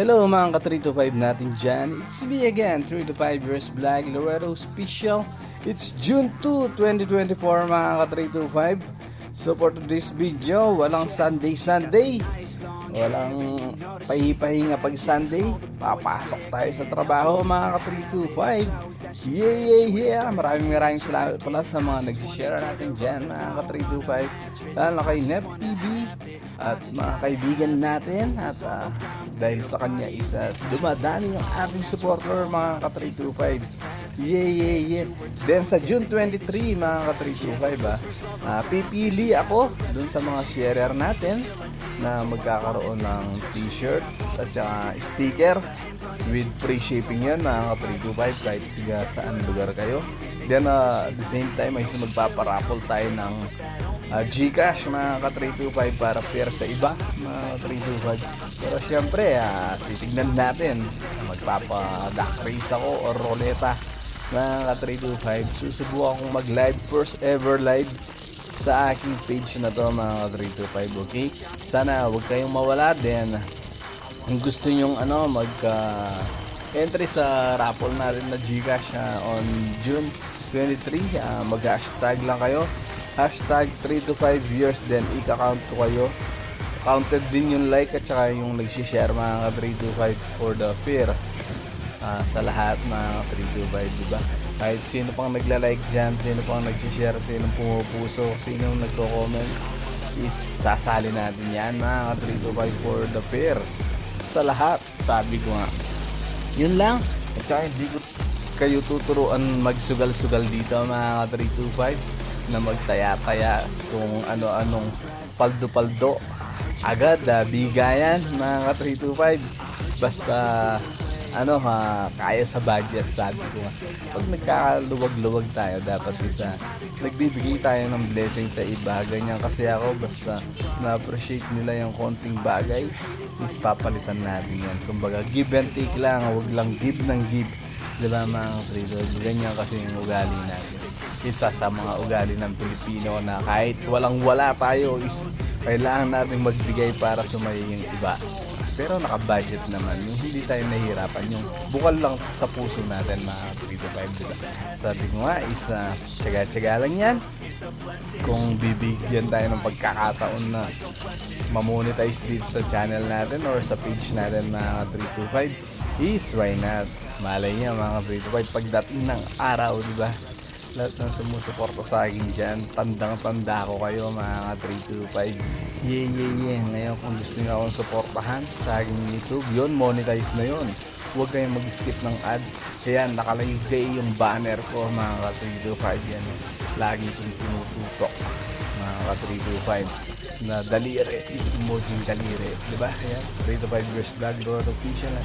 Hello mga ka-325 natin dyan. It's me again, 325 Years Vlog, Loreto Special. It's June 2, 2024 mga ka-325. So for today's video, walang Sunday. Walang pahipahinga pag Sunday. Papasok tayo sa trabaho mga ka-325. Yeah. Maraming salamat pala sa mga nag-share natin dyan mga ka-325. Lalo na kay Nep TV at mga kaibigan natin. At dahil sa kanya isa dumadami yung ating supporter mga ka-325. Yeah. Then sa June 23 mga ka-325 pipili ako dun sa mga sharer natin na magkakaroon ng t-shirt at saka sticker with free shipping yun mga ka-325 kahit tiga saan lugar kayo. Then at the same time ay magpaparapol tayo ng Gcash mga ka-325 para pair sa iba mga ka-325. Pero syempre titignan natin, magpapa-duck race ako or roleta mga ka-325. Susubukan kong mag-live, first ever live sa aking page na to mga ka-325. Okay, sana huwag kayong mawala. Then kung gusto nyong entry sa raffle natin na Gcash on June 23, mag-hashtag lang kayo, hashtag 325 years, then ika-count ko kayo. Counted din yung like at saka yung nag-share mga ka-325 for the fair sa lahat mga ka-325, diba? Kahit sino pang nagla-like dyan, sino pang nag-share, sino pumupuso, sino nagko-comment, is sasali natin yan mga ka-325 for the fairs sa lahat. Sabi ko nga, yun lang. At saka hindi ko kayo tuturuan magsugal-sugal dito mga ka-325 na magtaya-taya kung ano-anong paldo-paldo agad bigayan mga ka-325. Basta kaya sa budget. Sabi ko pag nagkakaluwag-luwag tayo, dapat isa nagbibigay tayo ng blessing sa iba. Ganyan kasi ako, basta na-appreciate nila yung konting bagay, is papalitan natin yan. Kumbaga give and take lang, huwag lang give ng give, diba mga ka-325? Ganyan kasi yung ugali natin. Isa sa mga ugali ng Pilipino na kahit walang-wala tayo, is kailangan natin magbigay para sumayo yung iba. Pero naka-budget naman, yung hindi tayo nahihirapan, yung bukal lang sa puso natin mga 325, diba? Sabi ko nga, tsaga-tsaga lang yan. Kung bibigyan tayo ng pagkakataon na mamonetize dito sa channel natin or sa page natin mga 325, is why not? Malay niya mga 325, pagdating ng araw, diba? Lahat ng sumusuporta sa akin dyan, tandang-tanda ko kayo mga 325. Yeah. Ngayon kung gusto nyo akong suportahan sa aking YouTube, yun, monetize na yun. Huwag kayong mag-skip ng ads. Kaya nakalagay yung banner ko mga 325 yan. Lagi kong tinututok mga 325 na daliri, emoji daliri, diba? Ayan, 325 years vlog, Loreto Official,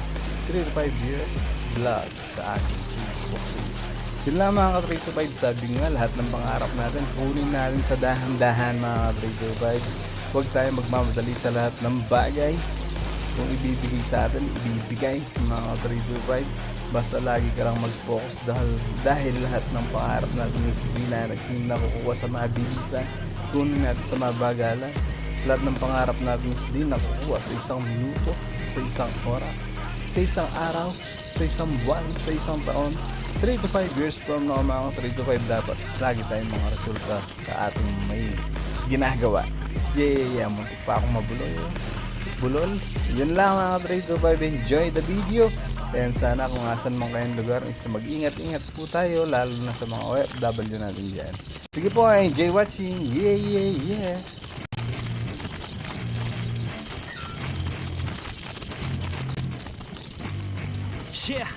325 years vlog sa aking Facebook page. Yun lang mga ka-325, sabi nga lahat ng pangarap natin kunin natin sa dahan-dahan mga ka-325. Huwag tayo magmamadali sa lahat ng bagay. Kung ibibigay sa atin, ibibigay mga ka-325. Basta lagi ka lang mag-focus dahil lahat ng pangarap natin is hindi nakukuha sa mabilisan, kunin natin sa mabagalan. Lahat ng pangarap natin is hindi nakukuha sa isang minuto, sa isang oras, sa isang araw, sa isang buwan, sa isang taon. 3 to 5 years from now mga 3 to 5 dapat lagi tayong mga resulta sa ating may ginagawa. Yeah, muntik pa akong bulol. Yun lang mga 3 to 5, enjoy the video. And sana kung asan man kayong lugar is mag-ingat po tayo, lalo na sa mga OFW natin dyan. Sige po, enjoy watching. Yeah. Yeah,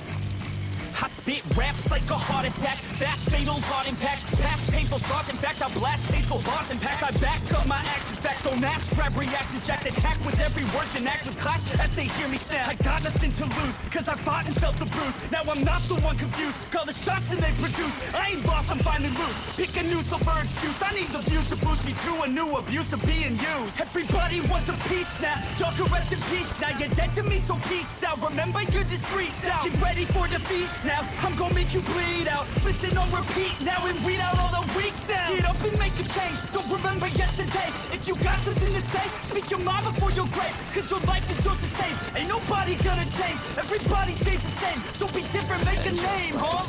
I spit raps like a heart attack, fast fatal heart impact, past painful scars. In fact, I blast tasteful bars and packs. I back up my actions, back don't ask, grab reactions, jacked attack with every word, then act with class as they hear me snap. I got nothing to lose, cause I fought and felt the bruise. Now I'm not the one confused, call the shots and they produce. I ain't lost, I'm finally loose, pick a new silver excuse. I need the views to boost me to a new abuse of being used. Everybody wants a piece now, y'all can rest in peace now. You're dead to me, so peace out, remember you're discreet now. Get ready for defeat now. I'm gonna make you bleed out. Listen on repeat now and weed out all the weak now. Get up and make a change. Don't remember yesterday. If you got something to say, speak your mind before your grave. Cause your life is yours to save. Ain't nobody gonna change. Everybody stays the same. So be different, make a name, huh?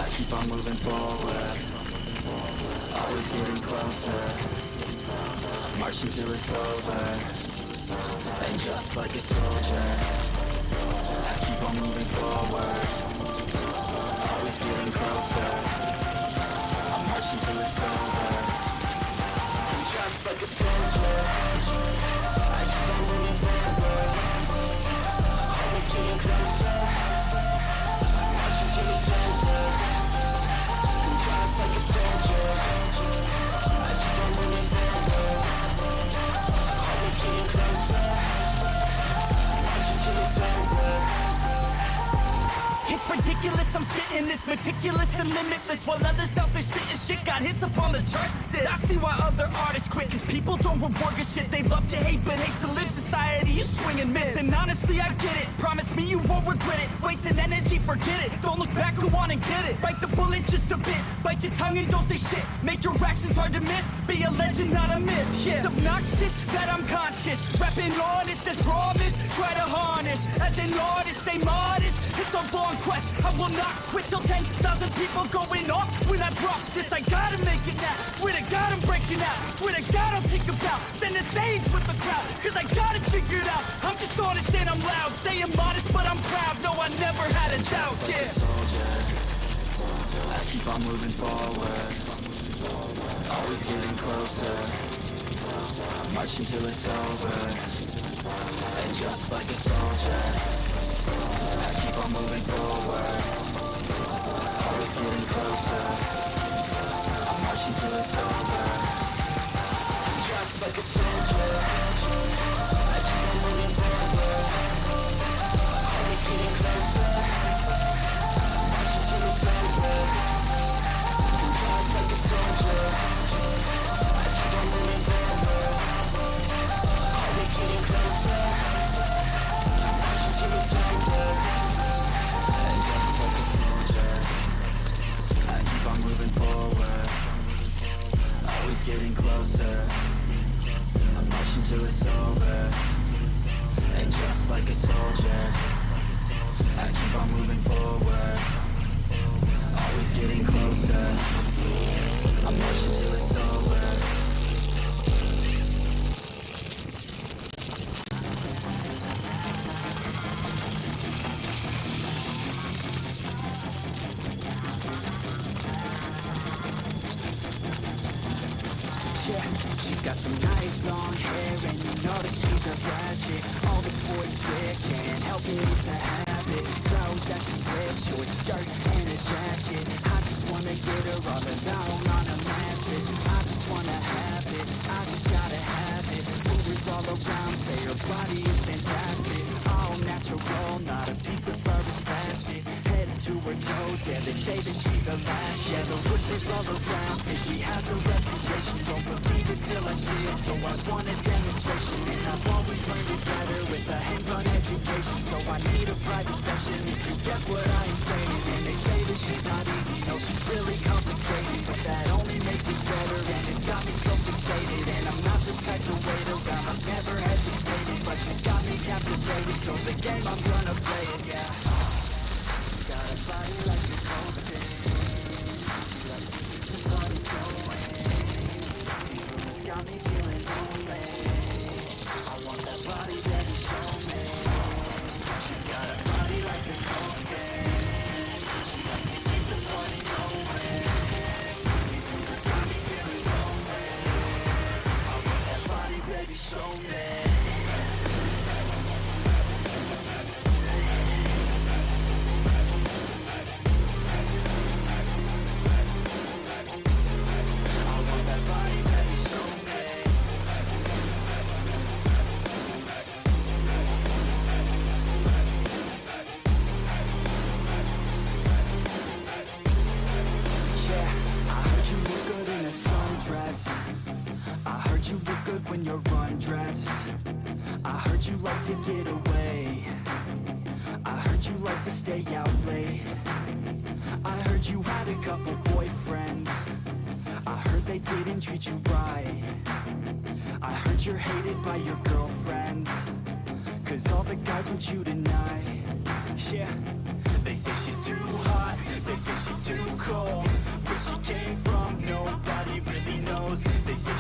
I keep on moving forward, always getting closer, marching till it's over. And just like a soldier, I keep on moving forward, always getting closer, I'm marching till it's over. And just like a soldier, I keep on moving forward, always getting closer, I'm marching till it's over. And just like a soldier, I keep on moving forward, always getting closer, marching till it's over. It's ridiculous, I'm spitting this meticulous and limitless. While others out there spitting shit got hits up on the charts. That's it. I see why other artists quit, cause people don't reward good shit. They love to hate but hate to live. Society, you swing and miss. And honestly, I get it. Promise me you won't regret it. Wasting energy, forget it. Don't look back, go on and get it. Bite the bullet just a bit. Bite your tongue and don't say shit. Make your actions hard to miss. Be a legend, not a myth. Yeah. It's obnoxious that I'm conscious. Rapping honest as promise. Try to harness. As an artist, stay modest. It's a long quest. I will not quit till 10,000 people going off when I drop this. I gotta make it now. Swear to God I'm breaking out. Swear to God I'll take a bow. Stand the stage with the crowd. Cause I got it figured out. I'm just honest and I'm loud. Say I'm modest but I'm proud. No, I never had a doubt. Just like Yeah. a soldier, I keep on moving forward, always getting closer, marching till it's over. And just like a soldier, I keep on moving forward, always getting closer, I'm marching till it's over. And just like a soldier, I keep on moving forward, always getting closer, marching till it's over. And just like a soldier, I keep on moving forward, always getting closer, marching till it's over. And just like a soldier, I keep on moving forward, always getting closer, I'm marching till it's over. And just like a soldier, I keep on moving forward, always getting closer, I'm marching till it's over. Yeah, she's got some nice long hair, and you know that she's a bad chick. All the boys swear can't help it, it's a habit. Clothes that she wears, short skirt and a jacket. I just wanna get her all alone on a mattress. I just wanna have it, I just gotta have it. Rumors all around say her body is fantastic. All natural, not a piece of fur is plastic. Head to her toes, yeah, they say that she's a lash. Yeah, those whispers all around say she has a reputation. Don't believe it till I see it, so I want a demonstration. And I've always learned it better with a hands-on education. So I need a private session if you get what I am saying. And they say that she's not easy, no, she's really complicated. But that only makes it better, and it's got me so fixated. And I'm not the type to wait around, I've never hesitated. But she's got me captivated, so the game I'm gonna play it, yeah. Got a body like a cocaine. Like to keep the party going. Got me feeling lonely. I want that body that you show me. She's got a body like a cocaine. She likes to keep the party going. These rumors got me feeling lonely. I want that body, baby, show me. When you're undressed, I heard you like to get away. I heard you like to stay out late. I heard you had a couple boyfriends. I heard they didn't treat you right. I heard you're hated by your girlfriends, 'cause all the guys want you tonight. Yeah. They say she's too hot, they say she's too cold. Where she came from, nobody really knows. They say